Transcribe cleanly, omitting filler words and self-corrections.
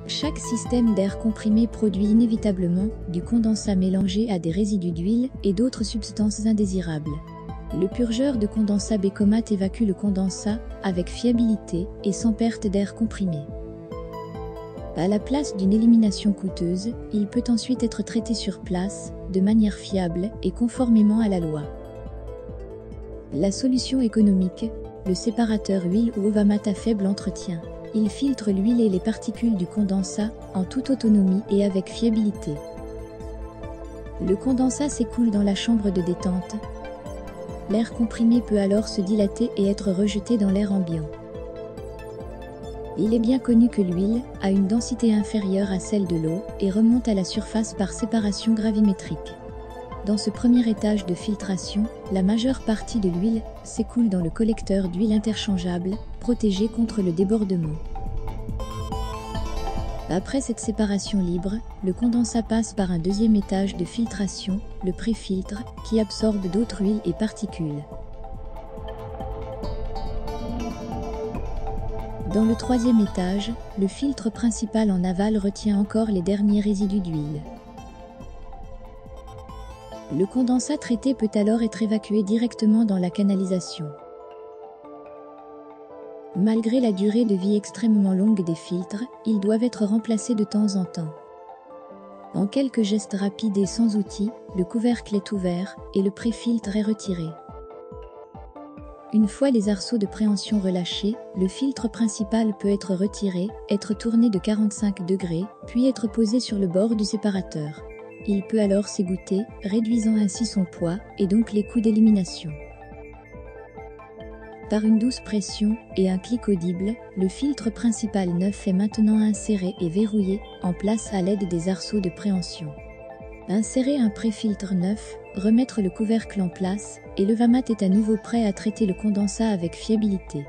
Chaque système d'air comprimé produit inévitablement du condensat mélangé à des résidus d'huile et d'autres substances indésirables. Le purgeur de condensat Bacomat évacue le condensat avec fiabilité et sans perte d'air comprimé. À la place d'une élimination coûteuse, il peut ensuite être traité sur place, de manière fiable et conformément à la loi. La solution économique, le séparateur huile ou Ovamat à faible entretien. Il filtre l'huile et les particules du condensat, en toute autonomie et avec fiabilité. Le condensat s'écoule dans la chambre de détente. L'air comprimé peut alors se dilater et être rejeté dans l'air ambiant. Il est bien connu que l'huile a une densité inférieure à celle de l'eau et remonte à la surface par séparation gravimétrique. Dans ce premier étage de filtration, la majeure partie de l'huile s'écoule dans le collecteur d'huile interchangeable, protégé contre le débordement. Après cette séparation libre, le condensat passe par un deuxième étage de filtration, le pré-filtre, qui absorbe d'autres huiles et particules. Dans le troisième étage, le filtre principal en aval retient encore les derniers résidus d'huile. Le condensat traité peut alors être évacué directement dans la canalisation. Malgré la durée de vie extrêmement longue des filtres, ils doivent être remplacés de temps en temps. En quelques gestes rapides et sans outils, le couvercle est ouvert et le pré-filtre est retiré. Une fois les arceaux de préhension relâchés, le filtre principal peut être retiré, être tourné de 45 degrés, puis être posé sur le bord du séparateur. Il peut alors s'égoutter, réduisant ainsi son poids et donc les coûts d'élimination. Par une douce pression et un clic audible, le filtre principal neuf est maintenant inséré et verrouillé en place à l'aide des arceaux de préhension. Insérer un pré-filtre neuf, remettre le couvercle en place, et l'Ovamat est à nouveau prêt à traiter le condensat avec fiabilité.